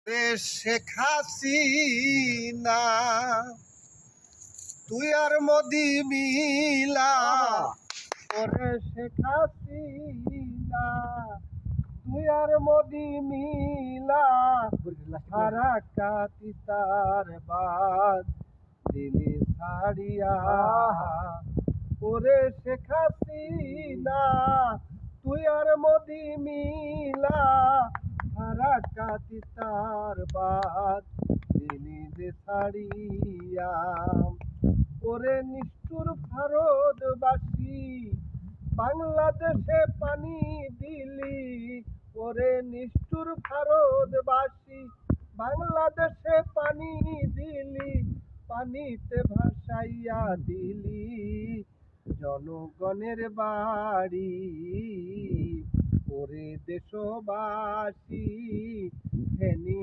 শেখ হাসিনা তুই আর মোদি মিলা, ওরে শেখ হাসিনা তুই আর মোদি মিলা, হারাকাতি তার বাদ দিলি ছাড়িয়া। ওরে শেখ হাসিনা তুই আর মোদি মিলা, হারাকাতি তার বাদ দিলি যে ছাড়িয়া। ওরে নিষ্ঠুর ভারতবাসী বাংলাদেশে পানি দিলি, ওরে নিষ্ঠুর ভারতবাসী বাংলাদেশে পানি দিলি, পানিতে ভাসাইয়া দিলি জনগণের বাড়ি। ওরে দেশবাসী ফেনী